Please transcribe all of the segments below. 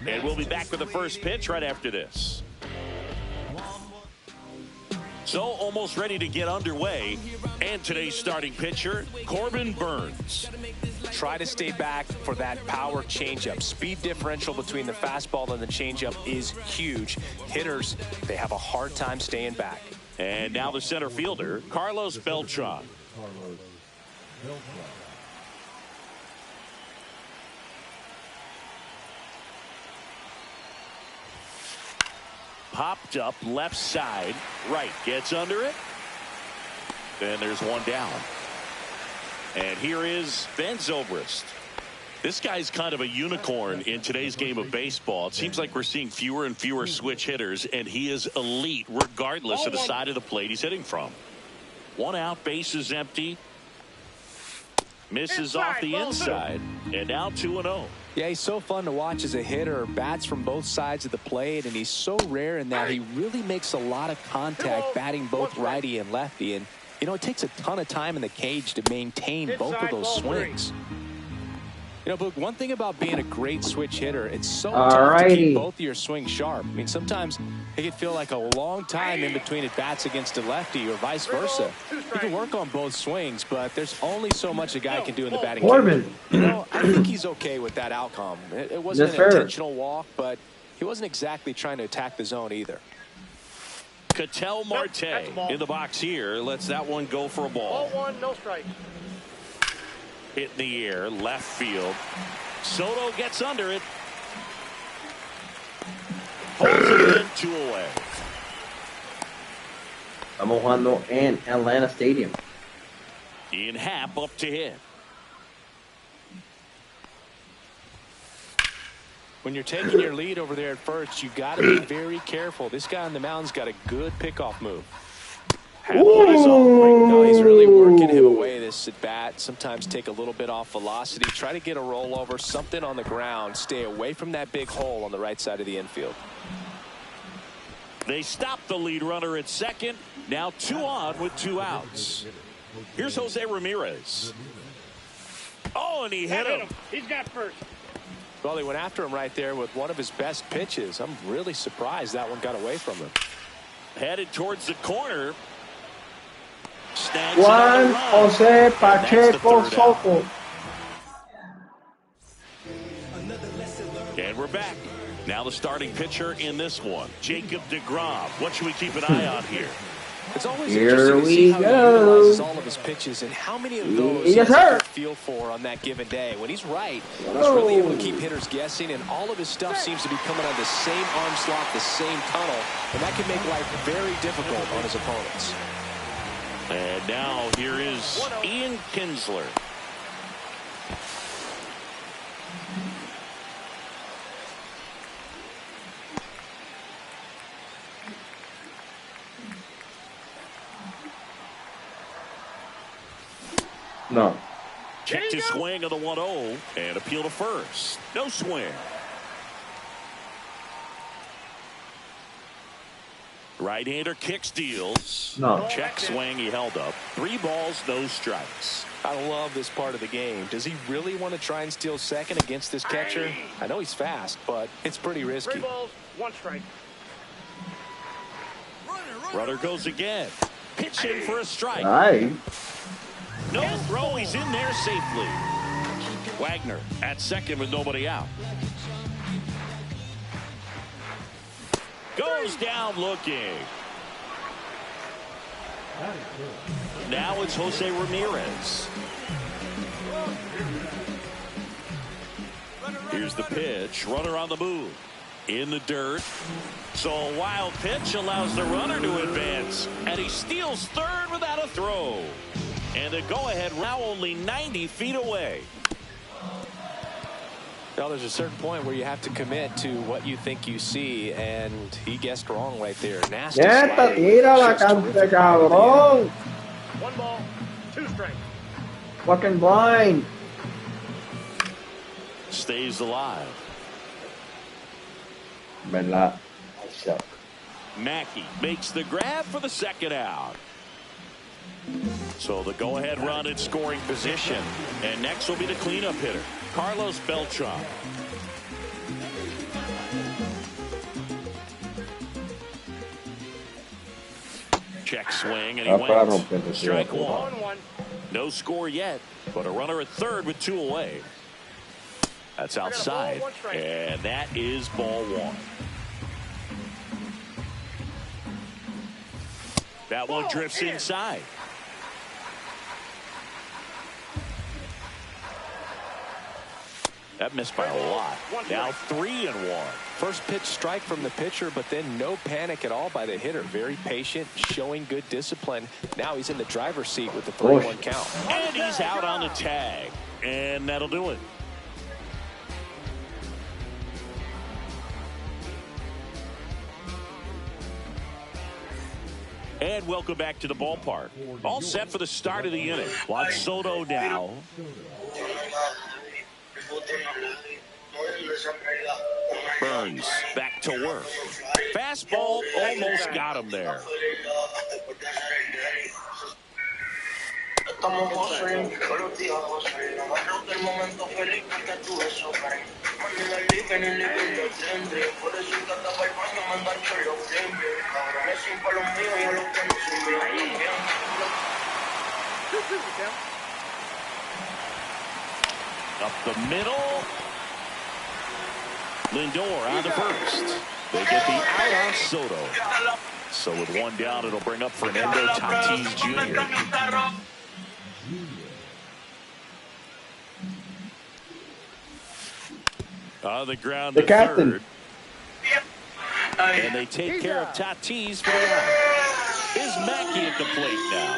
And we'll be back with the first pitch right after this. So almost ready to get underway. And today's starting pitcher, Corbin Burnes. Try to stay back for that power changeup. Speed differential between the fastball and the changeup is huge. Hitters, they have a hard time staying back. And now the center fielder, Carlos Beltran. Popped up left side, right, gets under it. And there's one down. And here is Ben Zobrist. This guy's kind of a unicorn in today's game of baseball. It seems like we're seeing fewer and fewer switch hitters, and he is elite regardless of the side of the plate he's hitting from. One out, base is empty. Misses off the inside, and now 2-0. Yeah, he's so fun to watch as a hitter. Bats from both sides of the plate, and he's so rare in that he really makes a lot of contact batting both righty and lefty. And, you know, it takes a ton of time in the cage to maintain both of those swings. You know, but one thing about being a great switch hitter, it's so tough to keep both of your swings sharp. I mean, sometimes it can feel like a long time in between at bats against a lefty or vice versa. You can work on both swings, but there's only so much a guy can do in the batting cage. You know, I think he's okay with that outcome. It wasn't an intentional walk, but he wasn't exactly trying to attack the zone either. Ketel Marte in the box here. Lets that one go for a ball. Ball one, no strike. Hit in the air, left field. Soto gets under it. Holds it in, 2 away. Estamos jugando en Atlanta Stadium. Ian Happ up to hit. When you're taking your lead over there at first, you got to be very careful. This guy on the mound's got a good pickoff move. No, he's really working him away this at bat. Sometimes take a little bit off velocity. Try to get a rollover, something on the ground. Stay away from that big hole on the right side of the infield. They stop the lead runner at second. Now 2 on with 2 outs. Here's Jose Ramirez. Oh, and he hit him. He's got first. Well, he went after him right there with one of his best pitches. I'm really surprised that one got away from him. Headed towards the corner. Juan Jose Pacheco Soto. And we're back. Now the starting pitcher in this one, Jacob deGrom. What should we keep an eye on here? It's always interesting to see how he utilizes all of his pitches and how many of those he has a good feel for on that given day. When he's right, he's really able to keep hitters guessing, and all of his stuff seems to be coming on the same arm slot, the same tunnel, and that can make life very difficult on his opponents. And now here is Ian Kinsler. No. Checked his swing of the 1-0 and appeal to first. No swing. Right-hander kick steals. No. Check swing, he held up. 3 balls, no strikes. I love this part of the game. Does he really want to try and steal second against this catcher? I know he's fast, but it's pretty risky. 3 balls, 1 strike. Runner goes again. Pitch in for a strike. Aye. No throw, he's in there safely. Wagner at second with nobody out. Goes down looking. Now it's Jose Ramirez. Here's the pitch. Runner on the move. In the dirt. So a wild pitch allows the runner to advance. And he steals third without a throw. And the go-ahead now only 90 feet away. Well, there's a certain point where you have to commit to what you think you see, and he guessed wrong right there. Nasty Neta, slide. tira la Just cancha, terrific cabrón. 1 ball, 2 strikes. Fucking blind. Stays alive. ¿Verdad? I suck. Mackey makes the grab for the second out. So the go-ahead run in scoring position. And next will be the cleanup hitter, Carlos Beltran. Check swing, and he wins. Strike one. 1-1. No score yet, but a runner at third with 2 away. That's outside, and that is ball 1. That one drifts inside. That missed by a lot. Now 3-1. First pitch strike from the pitcher, but then no panic at all by the hitter. Very patient, showing good discipline. Now he's in the driver's seat with the 3-1 count. And he's out on the tag. And that'll do it. And welcome back to the ballpark. All set for the start of the inning. Juan Soto now. Burns back to work. Fastball almost got him there. Up the middle. Lindor on the first. They get the out on Soto. So with 1 down, it'll bring up Fernando Tatis Jr. On the ground, the captain. third. And they take care of Tatis for the out. Is Mackey at the plate now?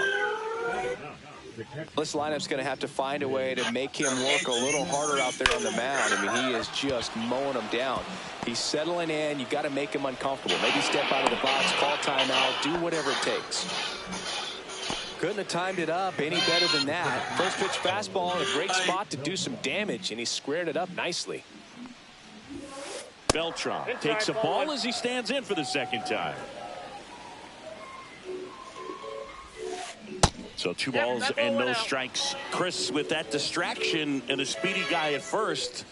This lineup's going to have to find a way to make him work a little harder out there on the mound. I mean, he is just mowing them down. He's settling in. You got to make him uncomfortable. Maybe step out of the box, call timeout, do whatever it takes. Couldn't have timed it up any better than that. First pitch fastball in a great spot to do some damage, and he squared it up nicely. Beltran takes a ball as he stands in for the second time. So 2 balls and no strikes. Chris, with that distraction and a speedy guy at first,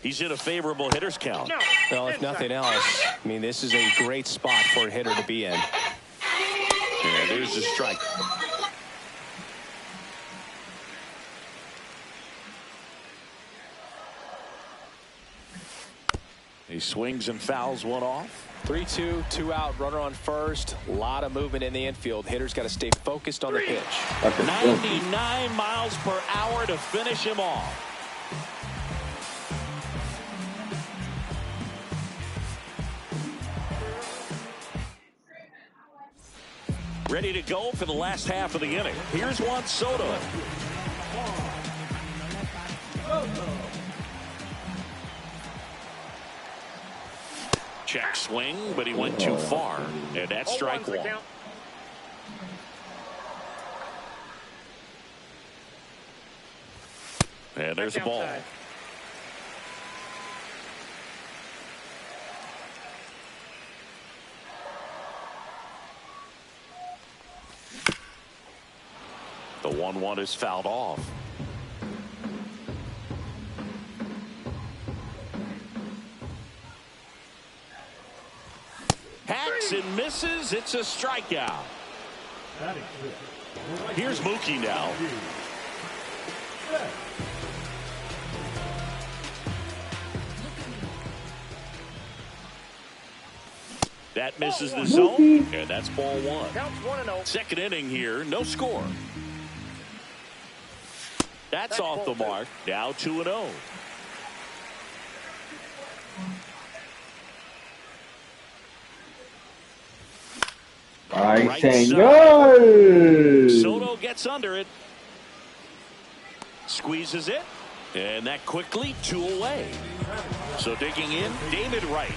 he's in a favorable hitter's count. Well, if nothing else, I mean, this is a great spot for a hitter to be in. And there's the strike. He swings and fouls one off. 3-2, 2 out, runner on first. A lot of movement in the infield. Hitters got to stay focused on the pitch. 99 miles per hour to finish him off. Ready to go for the last half of the inning. Here's Juan Soto. Check swing, but he went too far. And that's strike 1. And there's a ball. The 1-1 is fouled off. Hacks and misses. It's a strikeout. Here's Mookie now. That misses the zone, and that's ball 1. Counts 1-0. Second inning here, no score. That's off the mark. Now 2-0. Ay, señor. Soto gets under it. Squeezes it. And that quickly 2 away. So digging in, David Wright.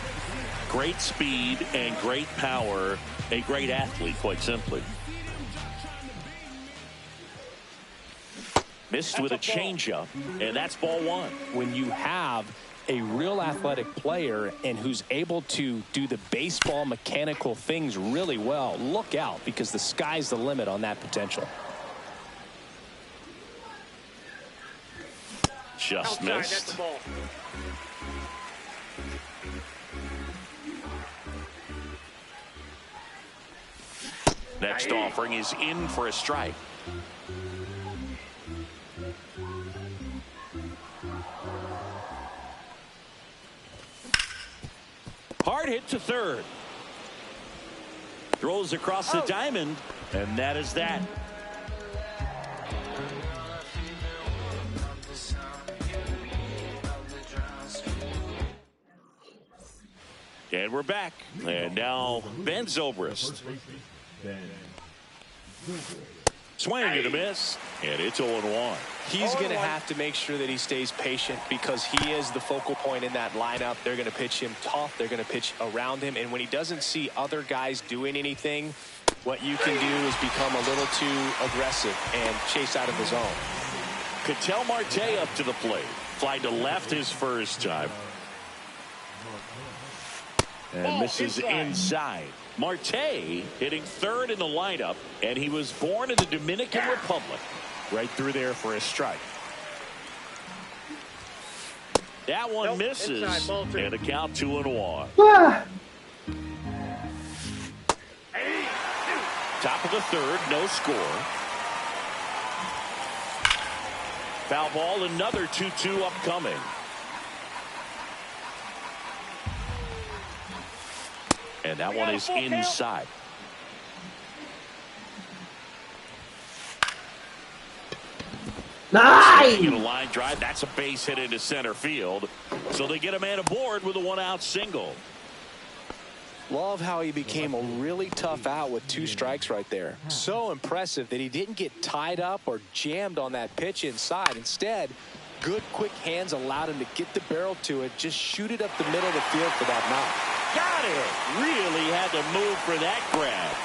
Great speed and great power. A great athlete, quite simply. Missed with a changeup, and that's ball 1. When you have a real athletic player and who's able to do the baseball mechanical things really well, look out, because the sky's the limit on that potential. Just missed. Next offering is in for a strike. Hard hit to third. Throws across the diamond, and that is that. And we're back. And now Ben Zobrist. Swing and a miss. And it's 0-1. He's going to have to make sure that he stays patient because he is the focal point in that lineup. They're going to pitch him tough. They're going to pitch around him. And when he doesn't see other guys doing anything, what you can do is become a little too aggressive and chase out of the zone. Ketel Marte up to the plate. Fly to left his first time. And misses inside. Marte hitting third in the lineup, and he was born in the Dominican Republic. Right through there for a strike. That one misses, and a count 2-1. Top of the third, no score. Foul ball, another 2-2 upcoming. And that one is inside. Nice! A line drive. That's a base hit into center field. So they get a man aboard with a 1-out single. Love how he became a really tough out with 2 strikes right there. So impressive that he didn't get tied up or jammed on that pitch inside. Instead, good quick hands allowed him to get the barrel to it, just shoot it up the middle of the field for that knock. Got it. Really had to move for that grab.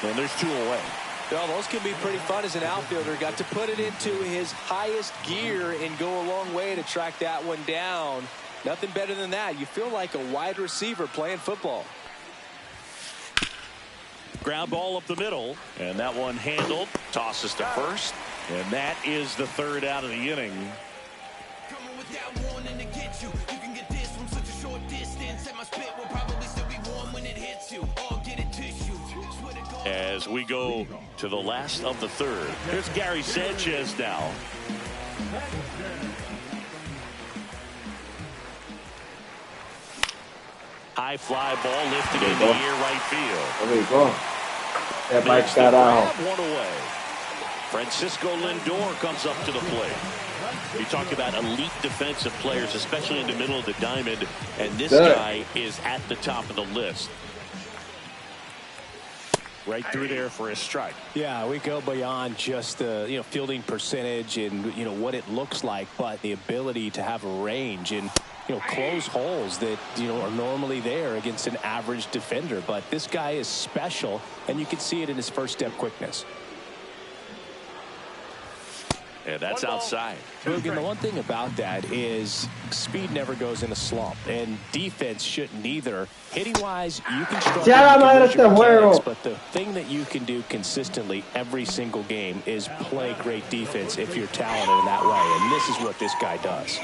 And there's 2 away. Well, those can be pretty fun as an outfielder. Got to put it into his highest gear and go a long way to track that one down. Nothing better than that. You feel like a wide receiver playing football. Ground ball up the middle, and that one handled. Tosses to first, and that is the 3rd out of the inning. As we go to the last of the 3rd. Here's Gary Sanchez now. High fly ball lifted in the air right field. There we go. That Makes bikes that out. One away. Francisco Lindor comes up to the plate. You talk about elite defensive players, especially in the middle of the diamond, and this guy is at the top of the list. Right through there for a strike. Yeah, we go beyond just the fielding percentage and what it looks like, but the ability to have a range and close holes that are normally there against an average defender. But this guy is special, and you can see it in his first step quickness. And that's outside. Logan, the one thing about that is speed never goes in a slump, and defense shouldn't either. Hitting-wise, you can struggle, mechanics, but the thing that you can do consistently every single game is play great defense if you're talented in that way, and this is what this guy does.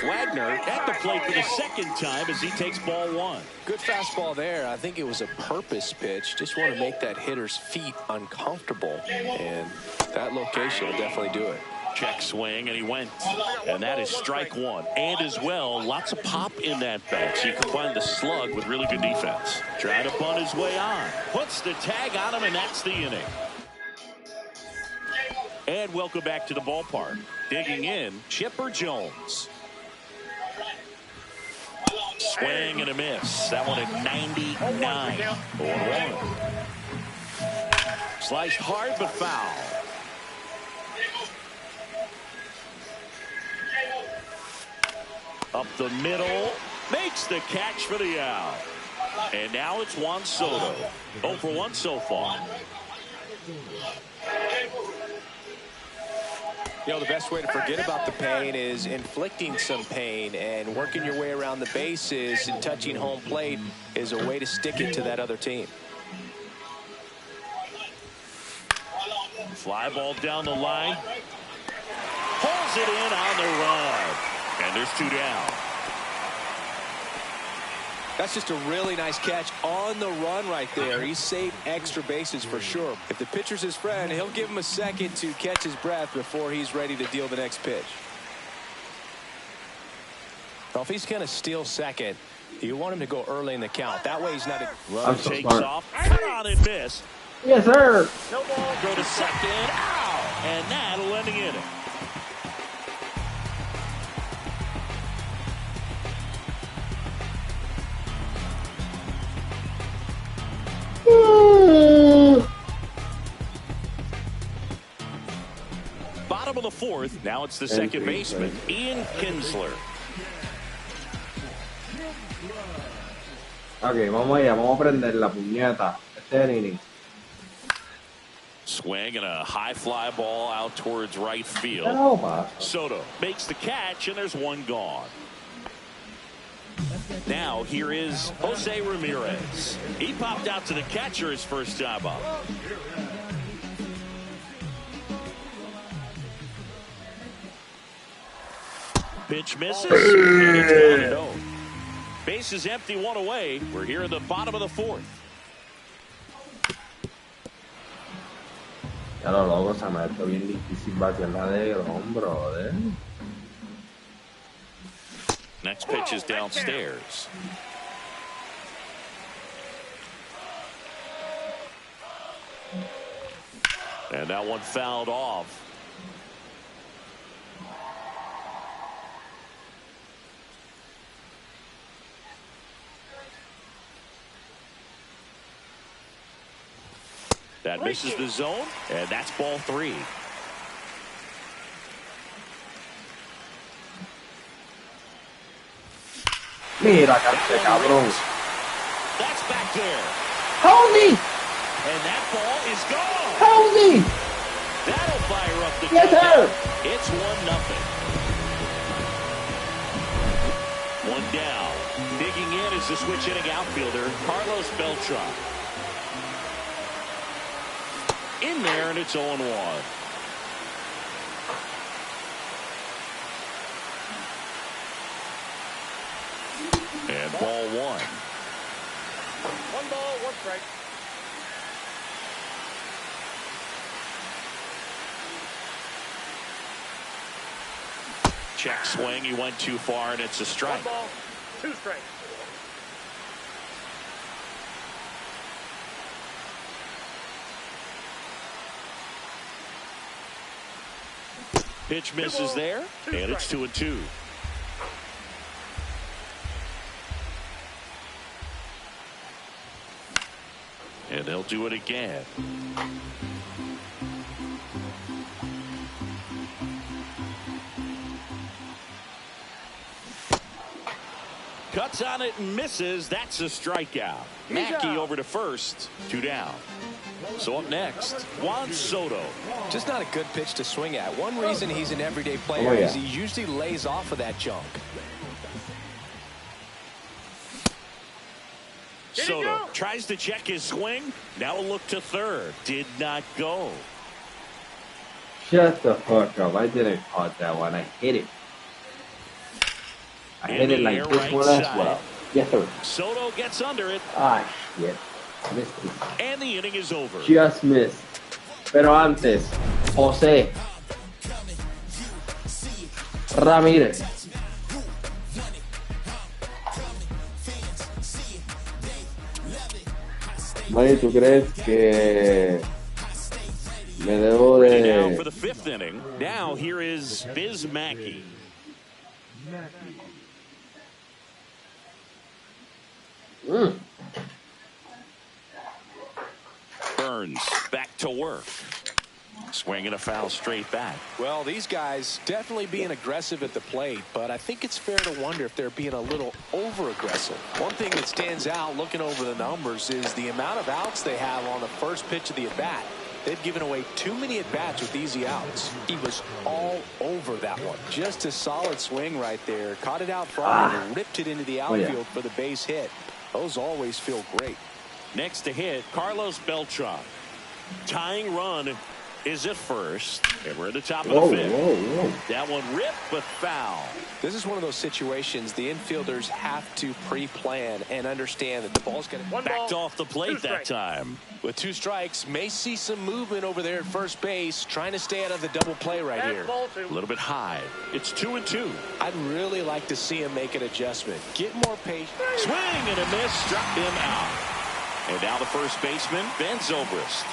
Wagner at the plate for the 2nd time as he takes ball 1. Good fastball there. I think it was a purpose pitch. Just want to make that hitter's feet uncomfortable, and that location will definitely do it. Check swing, and he went. And that is strike 1. And as well, lots of pop in that bat. So you combine the slug with really good defense. Trying to bunt his way on. Puts the tag on him, and that's the inning. And welcome back to the ballpark. Digging in, Chipper Jones. Swing and a miss. That one at 99. 0-1. Sliced hard but foul. Up the middle. Makes the catch for the out. And now it's Juan Soto. 0 for 1 so far. You know, the best way to forget about the pain is inflicting some pain, and working your way around the bases and touching home plate is a way to stick it to that other team. Fly ball down the line. Pulls it in on the run. And there's 2 down. That's just a really nice catch on the run right there. He saved extra bases for sure. If the pitcher's his friend, he'll give him a second to catch his breath before he's ready to deal the next pitch. Well, if he's going to steal second, you want him to go early in the count. That way he's not a runner takes off. Cut on and miss. Yes, sir. No ball. Go to second. Ow! And that'll end the inning. Bottom of the 4th. Now it's the second baseman, Ian Kinsler. Ok, vamos allá. Vamos a prender la puñeta. Este es el inning. Swing and a high fly ball out towards right field. Soto makes the catch, and there's 1 gone. Now here is Jose Ramirez. He popped out to the catcher his first time up. Pitch misses, and it's 1-0. Base is empty, 1 away. We're here at the bottom of the 4th. Ya lo loco, se me ha hecho bien difícil batearla de hombro, Next pitch is downstairs. And that one fouled off. That misses the zone, and that's ball 3. Mira, cabrón. That's back there. Holy! And that ball is gone. Holy! That'll fire up the Yes, sir. It's 1-0. 1 down. Digging in is the switch hitting outfielder, Carlos Beltran. In there, and it's 0-1. And ball 1. 1 ball, 1 strike. Check swing. He went too far, and it's a strike. 1 ball, 2 strikes. Pitch misses there, and it's 2-2. And they'll do it again. Cuts on it and misses. That's a strikeout. Mackey over to first. 2 down. So up next, Juan Soto. Just not a good pitch to swing at. One reason he's an everyday player is he usually lays off of that junk. Soto tries to check his swing. Now a look to third. Did not go. Shut the fuck up. I didn't caught that one. I hit it. I hit it like this one as well. Yes, sir. Soto gets under it. Ah, shit. Missed it. And the inning is over. Just missed. Pero antes, José Ramírez. Manny, ¿tú crees que me debo Now for de... the 5th inning. Now here is Biz Mackey. Burns back to work. Swinging a foul straight back. Well, these guys definitely being aggressive at the plate, but I think it's fair to wonder if they're being a little over-aggressive. One thing that stands out looking over the numbers is the amount of outs they have on the first pitch of the at-bat. They've given away too many at-bats with easy outs. He was all over that one. Just a solid swing right there. Caught it out front and ripped it into the outfield for the base hit. Those always feel great. Next to hit, Carlos Beltran. Tying run is at first, and we're at the top of the fifth. That one ripped, but foul. This is one of those situations the infielders have to pre-plan and understand that the ball's going to backed off the plate that time. With 2 strikes, may see some movement over there at first base, trying to stay out of the double play right here. A little bit high. It's 2-2. I'd really like to see him make an adjustment. Get more patience. Swing and a miss, struck him out. And now the first baseman, Ben Zobrist.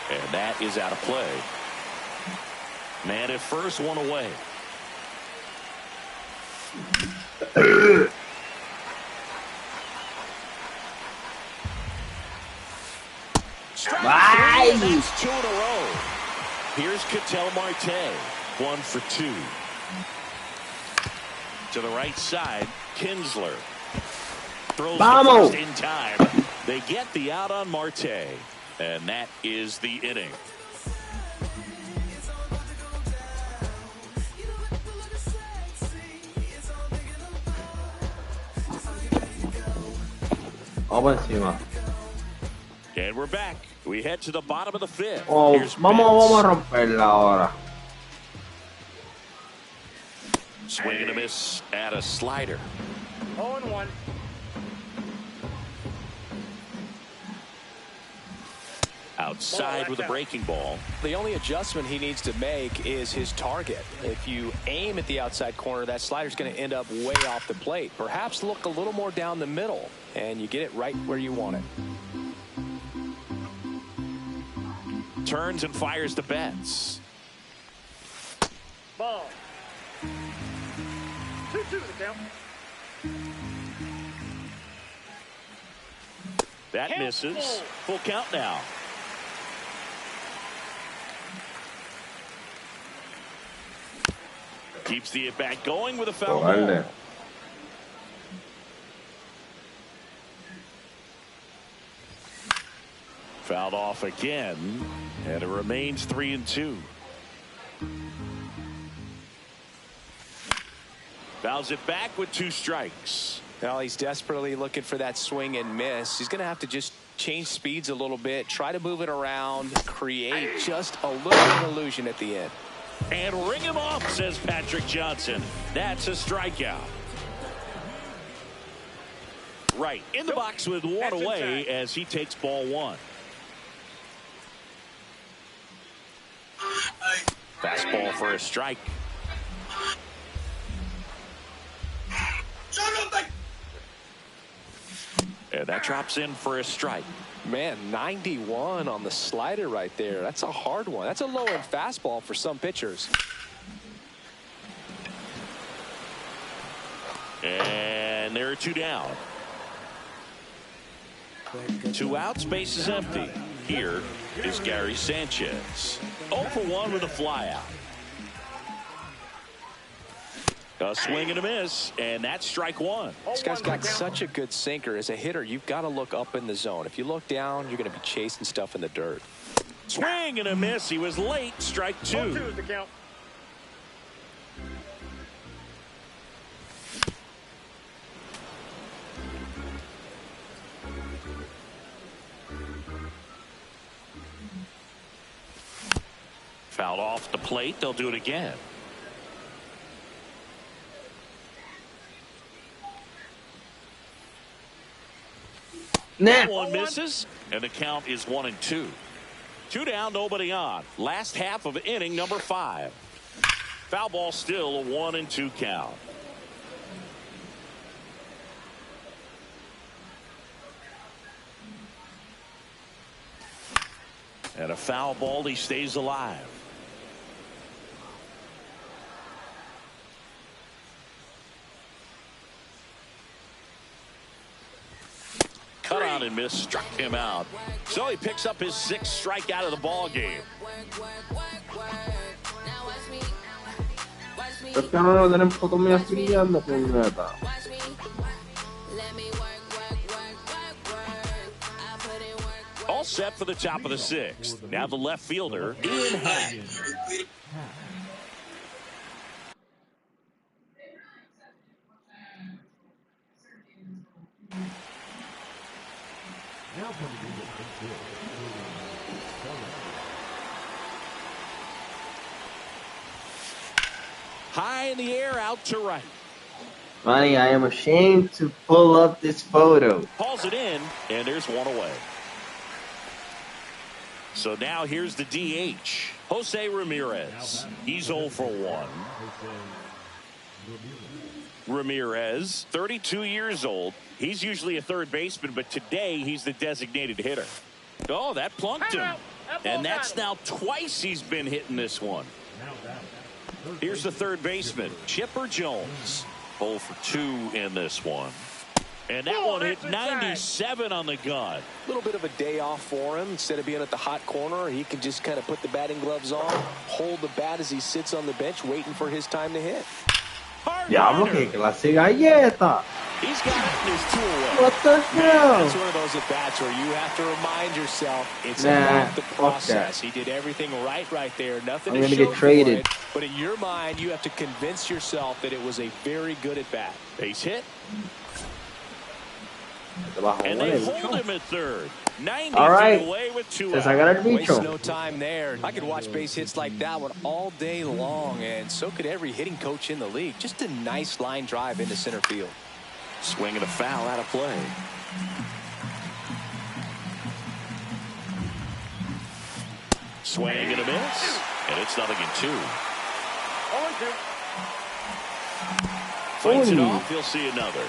And that is out of play. Man at first, one away. Strike 3, that's 2 in a row. Here's Ketel Marte, 1 for 2. To the right side, Kinsler throws the first in time. They get the out on Marte. And that is the inning. And we're back. We head to the bottom of the fifth. Vamos a romperla ahora. Swing and a miss at a slider. 0-1. Outside with a breaking ball. The only adjustment he needs to make is his target. If you aim at the outside corner, that slider's going to end up way off the plate. Perhaps look a little more down the middle, and you get it right where you want it. Turns and fires the Betts. Ball. 2-2 the count. That misses. Full count now. Keeps the at-bat going with a foul ball. Fouled off again, and it remains 3-2. Fouls it back with 2 strikes. Well, he's desperately looking for that swing and miss. He's going to have to just change speeds a little bit, try to move it around, create just a little bit of illusion at the end. And ring him off, says Patrick Johnson. That's a strikeout. Right in the box with 1 away as he takes ball 1. Fastball for a strike. And that drops in for a strike. Man, 91 on the slider right there. That's a hard one. That's a low-end fastball for some pitchers. And there are 2 down. 2 outs, base is empty. Here is Gary Sanchez. 0 for 1 with a flyout. A swing and a miss, and that's strike 1. This guy's got such a good sinker. As a hitter, you've got to look up in the zone. If you look down, you're going to be chasing stuff in the dirt. Swing and a miss. He was late. Strike 2. 0-2 is the count. Fouled off the plate. They'll do it again. That one misses, and the count is 1-2. 2 down, nobody on. Last half of inning number 5. Foul ball, still a 1-2 count. And a foul ball, he stays alive. around and missed, struck him out. So he picks up his 6th strikeout of the ball game. Perché non lo tenemos poco menos brillando, puñeta. All set for the top of the 6th. Now the left fielder, Ian Hack. High in the air, out to right. Manny, I am ashamed to pull up this photo. Hauls it in, and there's one away. So now here's the DH, Jose Ramirez. He's 0 for 1. Ramirez, 32 years old. He's usually a third baseman, but today he's the designated hitter. Oh, that plunked him. And that's now twice he's been hitting this one. Here's the third baseman, Chipper Jones. 0 for 2 in this one. And that one hit 97 on the gun. A little bit of a day off for him. Instead of being at the hot corner, he can just kind of put the batting gloves on, hold the bat as he sits on the bench waiting for his time to hit. Diablo, que clase galleta. He's got it in his two away. What the hell? That's one of those at-bats where you have to remind yourself it's about the process. He did everything right there. Nothing I'm to gonna show get traded. for it. But in your mind, you have to convince yourself that it was a very good at-bat. Base hit. And they hold him at third. 90 All right. feet away with 2 Says out. I got a Waste bicho. no time there. I could watch base hits like that one all day long, and so could every hitting coach in the league. Just a nice line drive into center field. Swing and a foul out of play. Swing and a miss. And it's 0-2. 0-2. Fights it off. He'll see another.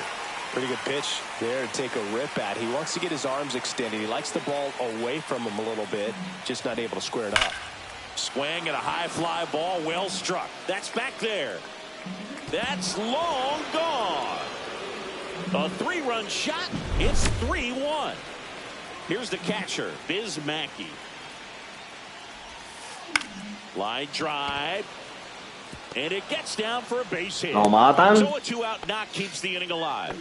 Pretty good pitch there to take a rip at. He wants to get his arms extended. He likes the ball away from him a little bit, just not able to square it up. Swing and a high fly ball, well struck. That's back there. That's long gone. A 3-run shot. It's 3-1. Here's the catcher, Biz Mackey. Line drive. And it gets down for a base hit. No matan. So a 2-out knock keeps the inning alive.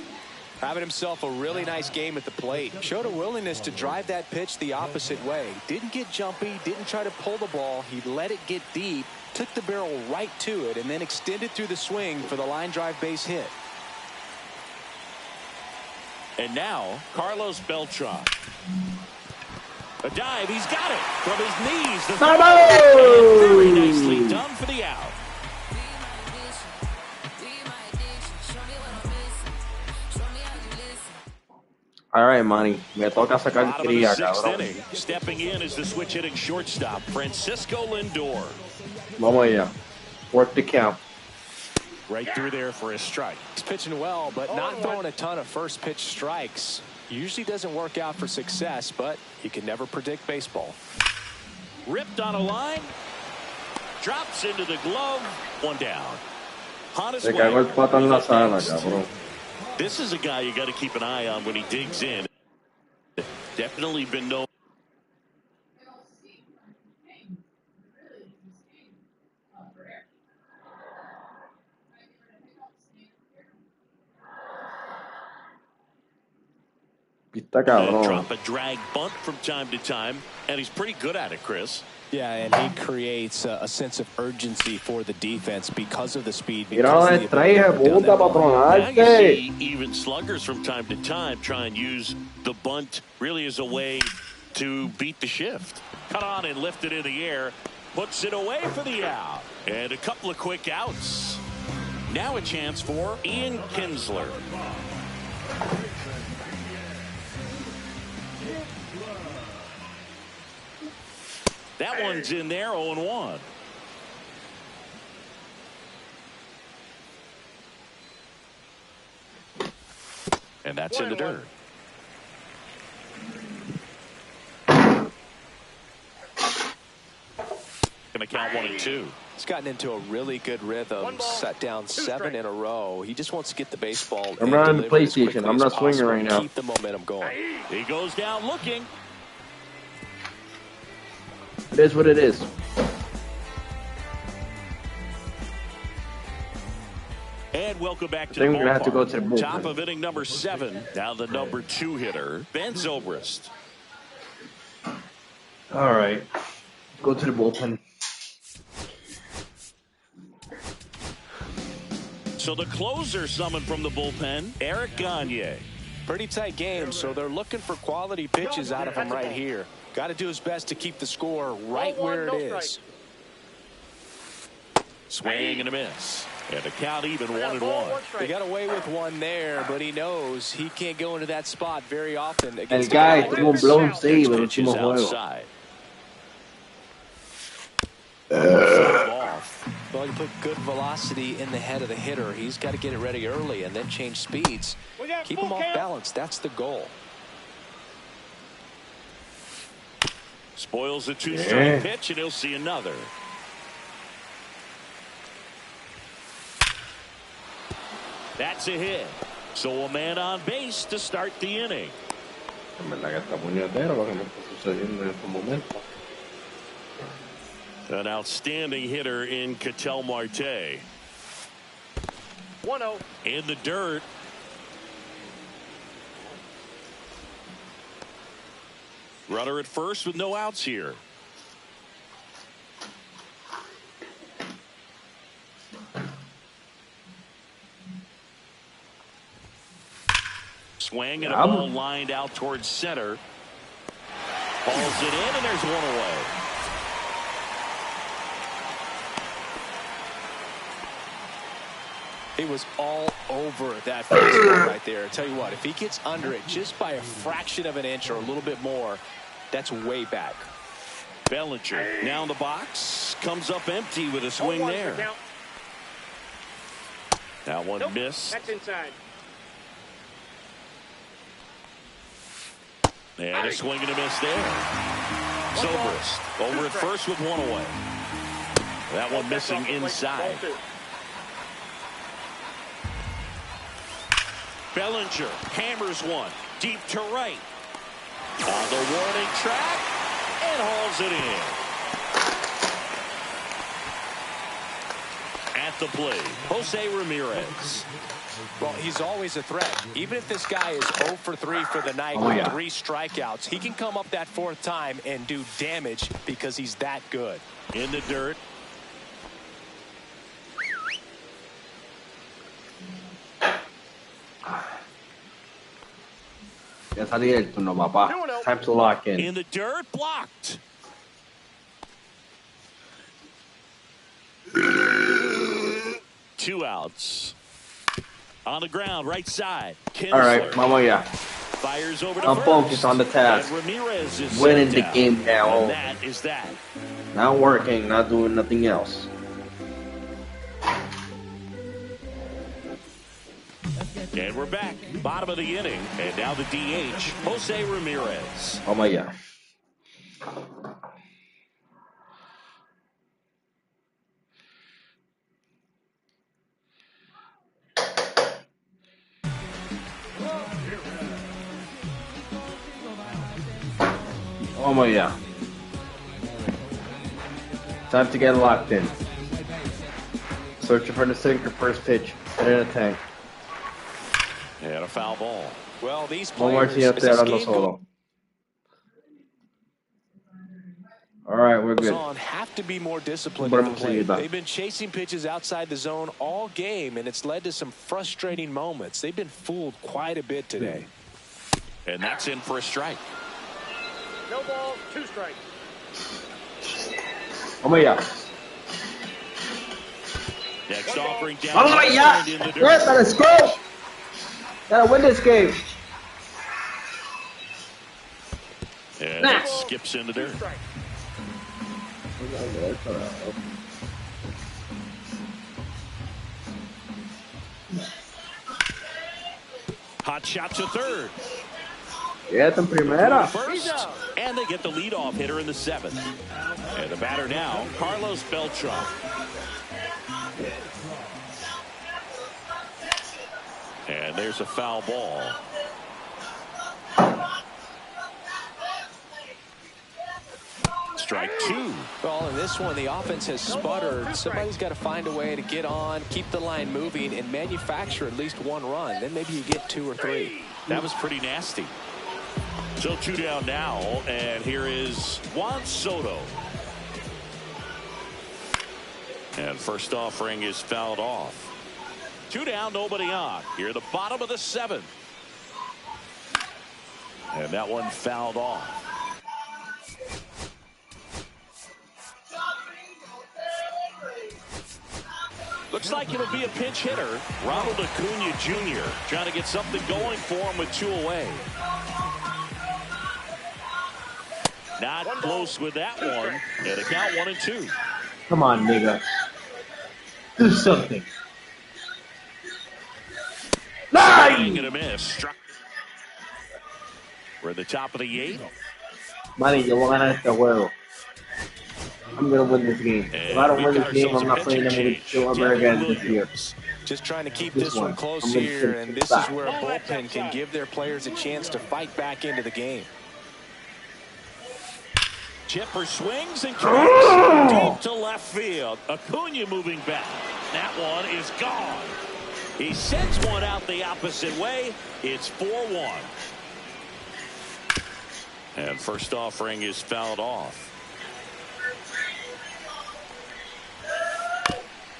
Having himself a really nice game at the plate. Showed a willingness to drive that pitch the opposite way. Didn't get jumpy, didn't try to pull the ball. He let it get deep, took the barrel right to it, and then extended through the swing for the line drive base hit. And now, Carlos Beltran. A dive, he's got it from his knees. The throw, very nicely done for the out. All right, Manny. Me toca sacar Bottom of the cría, 6th cabrón. inning. Stepping in is the switch hitting shortstop, Francisco Lindor. Vamos allá. Work the count. Right through there for a strike. He's pitching well, but not throwing a ton of first pitch strikes. Usually doesn't work out for success, but you can never predict baseball. Ripped on a line. Drops into the glove. One down. Se cagó el pato en la sala, cabrón. This is a guy you got to keep an eye on when he digs in. Definitely been known. Está cabrón. Drop a drag bunt from time to time, and he's pretty good at it, Chris. Yeah, and he creates a sense of urgency for the defense because of the speed. Mira dónde trae puta Now you patronarte. see even sluggers from time to time try and use the bunt really as a way to beat the shift. Cut on and lifted in the air. Puts it away for the out. And a couple of quick outs. Now a chance for Ian Kinsler. That one's in there, 0-1. And that's in the dirt. Gonna count 1-2. He's gotten into a really good rhythm, set down 7 in a row. He just wants to get the baseball. I'm not on the PlayStation. I'm not swinging right now. Keep the momentum going. He goes down looking. It is what it is. And welcome back to I think the we're going to have to go ballpark. to the bullpen. Top of inning number 7. Now the number 2 hitter, Ben Zobrist. All right. Go to the bullpen. So the closer summoned from the bullpen, Eric Gagne. Pretty tight game, so they're looking for quality pitches out of him right here. Got to do his best to keep the score right where it is. Swing and a miss. And the count even 1-1. He got away with one there, but he knows he can't go into that spot very often. El guy tuvo un blown save en el último juego. Well, you put good velocity in the head of the hitter. He's got to get it ready early and then change speeds. Keep him off balance. That's the goal. Spoils a 2-strike pitch, and he'll see another. That's a hit. So a man on base to start the inning. An outstanding hitter in Ketel Marte. 1-0. In the dirt. Runner at first with no outs here. Swing and a ball lined out towards center. Hauls it in, and there's one away. He was all over that fastball right there. I tell you what, if he gets under it just by a fraction of an inch or a little bit more, that's way back. Bellinger now in the box, comes up empty with a swing there. That one missed. That's inside. And a swing and a miss there. Zobrist over at first with one away. That one missing inside. Bellinger hammers one deep to right. On the warning track and hauls it in. At the plate, Jose Ramirez. Well, he's always a threat. Even if this guy is 0 for 3 for the night with 3 strikeouts, he can come up that 4th time and do damage because he's that good. In the dirt. Ya salí del turno, papá. Time to lock in. In the dirt, blocked. Two outs. On the ground, right side. Kinsler. All right, vamos ya. Fires over to I'm first. focused on the task. And Ramirez is winning the down. game now. And that is that. Not working, not doing nothing else. And we're back. Bottom of the inning. And now the DH, Jose Ramirez. Vamos allá. Vamos allá. Time to get locked in. Searching for the sinker, first pitch. Hit in a tank. And a foul ball. Well, these One more team up players, there as on this the game solo. All right, we're goes good. on, have to be more disciplined What in the am I saying plate. about? They've been chasing pitches outside the zone all game, and it's led to some frustrating moments. They've been fooled quite a bit today. And that's in for a strike. No ball, 2 strikes. Vamos allá. Next offering down. Vamos allá. In the dirt. Yes, let's go. Gotta win this game. And it skips in the dirt. Hot shot to third. Yeah, en primera. First, and they get the leadoff hitter in the 7th. And the batter now, Carlos Beltran. And there's a foul ball. Strike two. Well, in this one, the offense has sputtered. Somebody's got to find a way to get on, keep the line moving, and manufacture at least one run. Then maybe you get 2 or 3. That was pretty nasty. So 2 down now, and here is Juan Soto. And first offering is fouled off. 2 down, nobody on. Here at the bottom of the 7th. And that one fouled off. Looks like it'll be a pinch hitter. Ronald Acuna Jr. trying to get something going for him with 2 away. Not close with that one. And the count 1 and 2. Come on, nigga. Do something. Swing and a miss. We're at the top of the 8th. Manny, yo voy a ganar este juego. I'm going to win this game. If I don't win this game, I'm not playing them ever again this year. Just trying to keep this one close here, and this is where a bullpen can give their players a chance to fight back into the game. Chipper swings and carries deep to left field. Acuna moving back. That one is gone. He sends one out the opposite way. It's 4-1. And first offering is fouled off.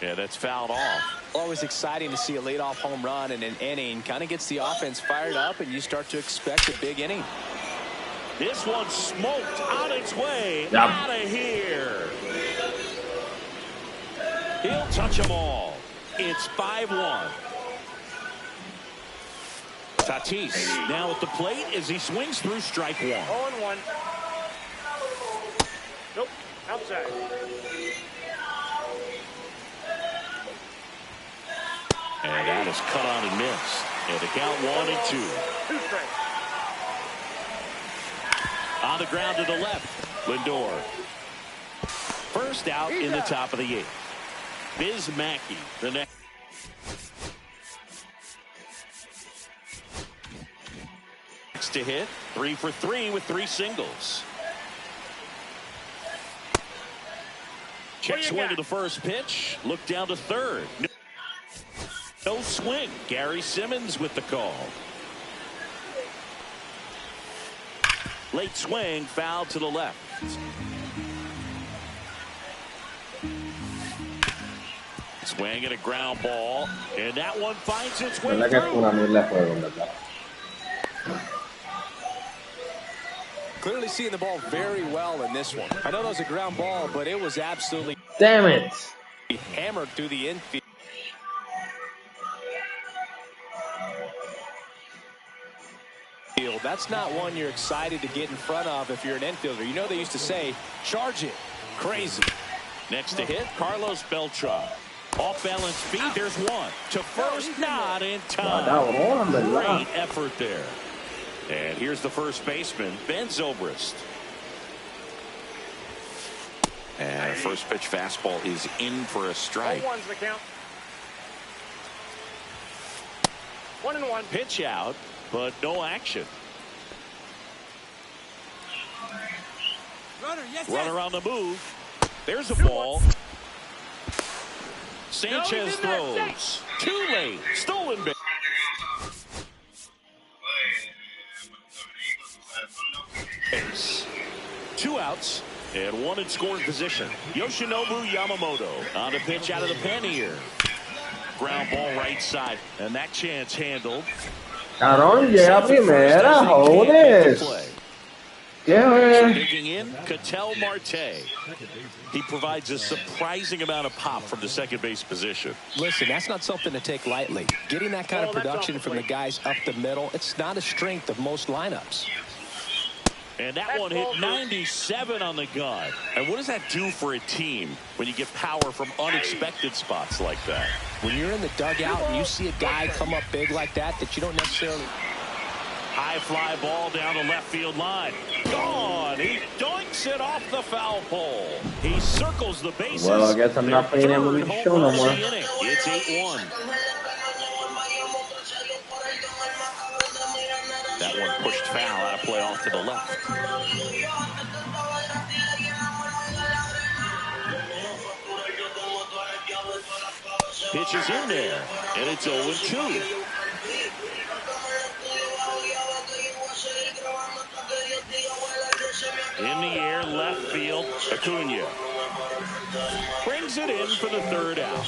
Yeah, that's fouled off. Always exciting to see a leadoff home run in an inning. Kind of gets the offense fired up, and you start to expect a big inning. This one smoked on its way out of here. He'll touch them all. It's 5-1. Tatis now at the plate as he swings through strike 1. 0-1. Nope, outside. And that is cut on and missed. And the count 1 and 2. 2 strikes. On the ground to the left, Lindor. First out in the top of the 8th. Biz Mackey, the next. Next to hit, 3 for 3 with 3 singles. Check swing to the first pitch. Look down to third. No swing. Gary Simmons with the call. Late swing, foul to the left. Swing and a ground ball, and that one finds its way through. Clearly seeing the ball very well in this one. I know it was a ground ball, but it was absolutely damn it hammered through the infield. That's not one you're excited to get in front of if you're an infielder. You know they used to say, charge it. Crazy. Next to hit, Carlos Beltran. Off balance feet, there's one. To first, not in time. Great effort there. And here's the first baseman, Ben Zobrist. And first pitch fastball is in for a strike. 0-1's the count. 1-1. Pitch out, but no action. Runner on the move. There's a ball. Sanchez throws. Too late. Stolen base. Two outs and one in scoring position. Yoshinobu Yamamoto on the pitch out of the pen here. Ground ball right side, and that chance handled. Cabrón, llega primera, joder. Digging in, Ketel Marte. He provides a surprising amount of pop from the second base position. Listen, that's not something to take lightly. Getting that kind of production from the guys up the middle, it's not a strength of most lineups. And that one hit 97 on the gun. And what does that do for a team when you get power from unexpected spots like that? When you're in the dugout and you see a guy come up big like that you don't necessarily... High fly ball down the left field line. Gone. He doinks it off the foul pole. He circles the bases. Well, I guess I'm not playing him with the show no more. It's 8-1. That one pushed foul out of play off to the left. Pitch is in there, and it's 0-2. In the air, left field, Acuna brings it in for the third out.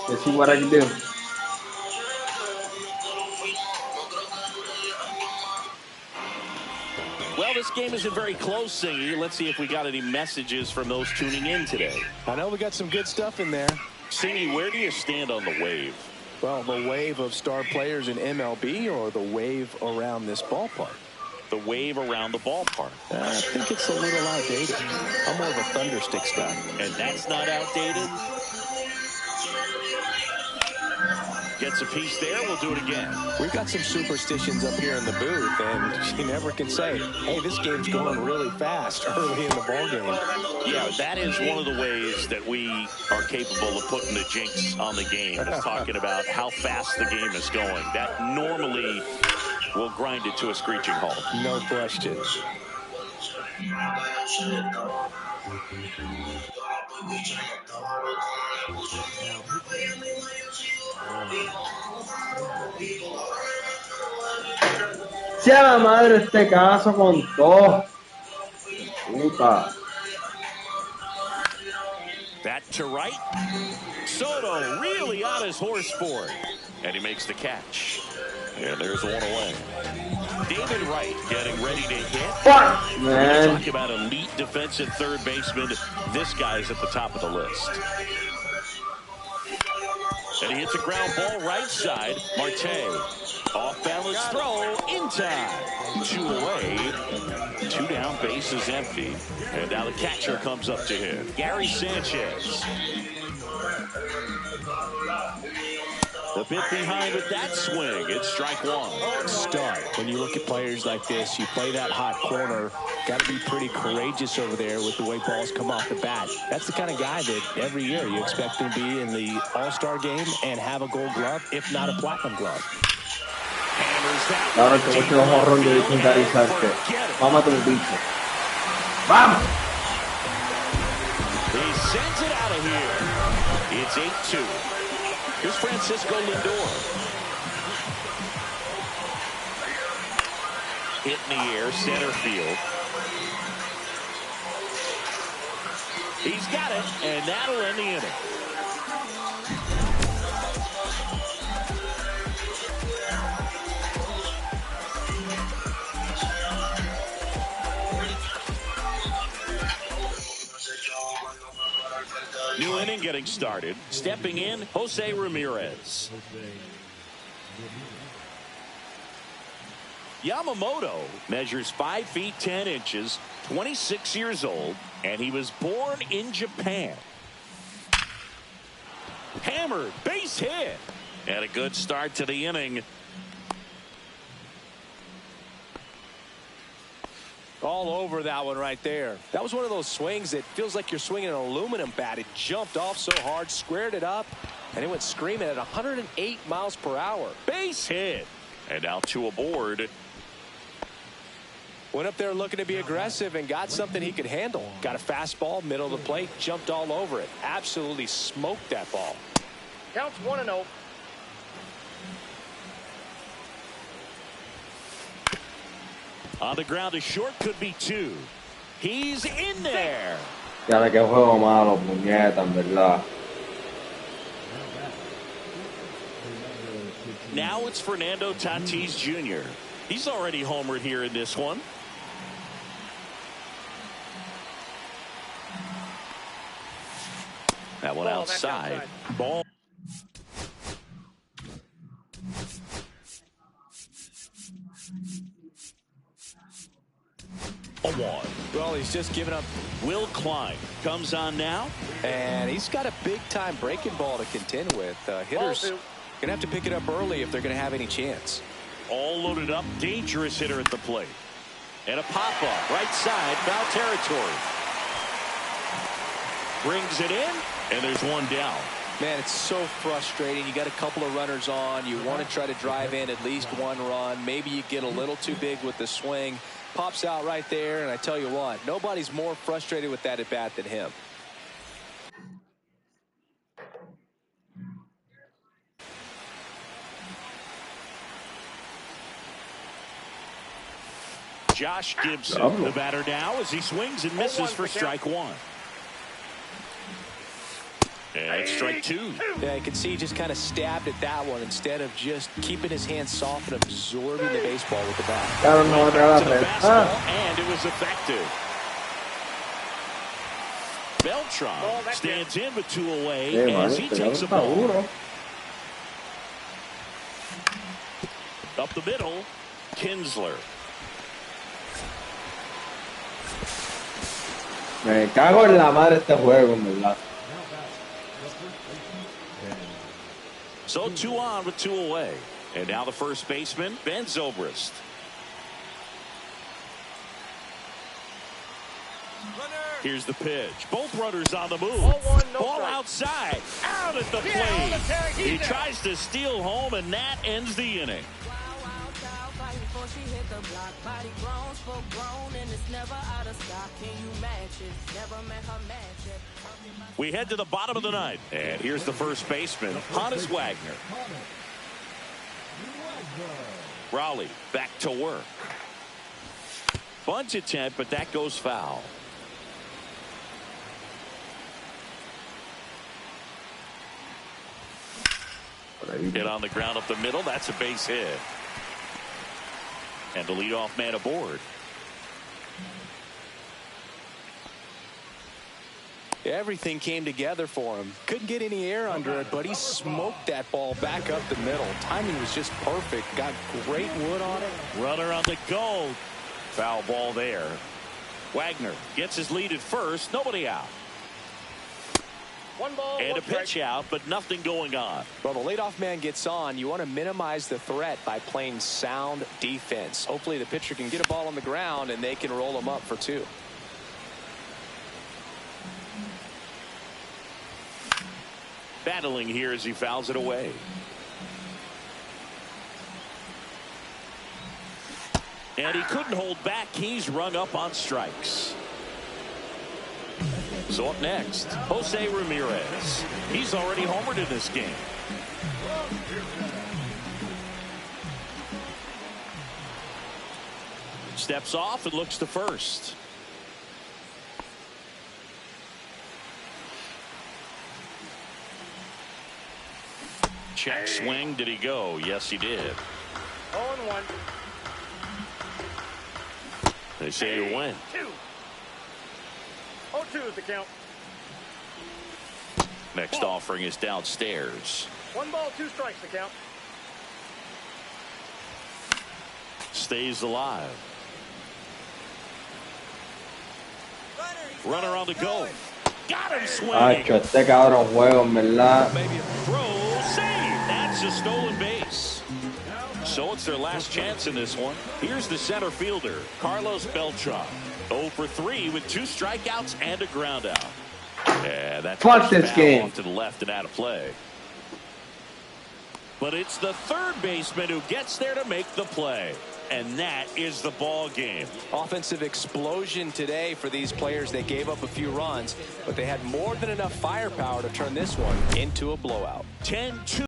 Let's see what I can do. Well, this game isn't very close, Singy. Let's see if we got any messages from those tuning in today. I know we got some good stuff in there. Singy, where do you stand on the wave? Well, the wave of star players in MLB or the wave around this ballpark? The wave around the ballpark. I think it's a little outdated. I'm more of a thundersticks guy. And that's not outdated? Gets a piece there. We'll do it again. We've got some superstitions up here in the booth, and you never can say, hey, this game's going really fast early in the ball game. Yeah, that is one of the ways that we are capable of putting the jinx on the game, is talking about how fast the game is going. That normally will grind it to a screeching halt. No question. Sea la madre este caso con todo. Puta. That to right. Soto really on his horse for it. And he makes the catch. And there's one away. David Wright getting ready to hit. Fuck, man. Talk about elite defensive third baseman. This guy's at the top of the list. And he hits a ground ball right side. Marte. Off balance throw in time. 2 away. 2 down, bases empty. And now the catcher comes up to him. Gary Sanchez. The bit behind with that swing. It's strike one. Start. When you look at players like this, you play that hot corner. Got to be pretty courageous over there with the way balls come off the bat. That's the kind of guy that every year you expect to be in the All-Star game and have a gold glove, if not a platinum glove. Ahora que mucho jorrón de disfrutarizarte. Vamos a tu bicho. Vamos. He sends it out of here. It's 8-2. Here's Francisco Lindor. Hit in the air, center field. He's got it, and that'll end the inning. New inning getting started. Stepping in, Jose Ramirez. Yamamoto measures 5 feet 10 inches, 26 years old, and he was born in Japan. Hammered, base hit, and a good start to the inning. All over that one right there. That was one of those swings that feels like you're swinging an aluminum bat. It jumped off so hard, squared it up, and it went screaming at 108 miles per hour. Base hit. And now 2 aboard. Went up there looking to be aggressive and got something he could handle. Got a fastball, middle of the plate, jumped all over it. Absolutely smoked that ball. Counts 1-0. On the ground, a short, could be 2. He's in there. Ya que juego malo, puñeta, en verdad. Now it's Fernando Tatis Jr. He's already homered here in this one. That one outside. Ball. A 1. Well, he's just given up. Will Klein comes on now. And he's got a big-time breaking ball to contend with. Hitters going to have to pick it up early if they're going to have any chance. All loaded up. Dangerous hitter at the plate. And a pop-up, right side, foul territory. Brings it in, and there's one down. Man, it's so frustrating. You got a couple of runners on. You want to try to drive in at least one run. Maybe you get a little too big with the swing. Pops out right there, and I tell you what, nobody's more frustrated with that at bat than him. Josh Gibson, the batter now, as he swings and misses for strike one. And strike two. Yeah, you can see he just kind of stabbed at that one instead of just keeping his hands soft and absorbing the baseball with the bat. And it was effective. Beltran stands in with two away as he takes a ball. Up the middle, Kinsler. Me cago en la madre este juego, en verdad. So 2 on with 2 away. And now the first baseman, Ben Zobrist. Here's the pitch. Both runners on the move. Ball outside. Out at the plate. He tries to steal home, and that ends the inning. We head to the bottom of the ninth. And here's the first baseman, Hannes Wagner. Raleigh back to work. Bunt attempt, but that goes foul. Hit on the ground up the middle. That's a base hit. And the leadoff man aboard. Everything came together for him. Couldn't get any air under it, but he smoked that ball back up the middle. Timing was just perfect. Got great wood on it. Runner on the go. Foul ball there. Wagner gets his lead at first. Nobody out. One ball, and one a pitch strike. out, but nothing going on. Well, the leadoff man gets on. You want to minimize the threat by playing sound defense. Hopefully the pitcher can get a ball on the ground and they can roll him up for 2. Battling here as he fouls it away. And he couldn't hold back. He's rung up on strikes. So up next, Jose Ramirez. He's already homered in this game. Steps off and looks to first. Check swing. Did he go? Yes, he did. 0-1. They say you win. 2. 0-2 is the count. Next offering is downstairs. 1 ball, 2 strikes the count. Stays alive. Runner on the go. Got him swinging. Acho, este cabrón juego, en verdad. Maybe a throw. Save. That's a stolen base. So it's their last chance in this one. Here's the center fielder, Carlos Beltran. 0 for 3 with 2 strikeouts and a ground out. Yeah, that's fuck this game. off to the left and out of play. But it's the third baseman who gets there to make the play. And that is the ball game. Offensive explosion today for these players. They gave up a few runs, but they had more than enough firepower to turn this one into a blowout. 10-2.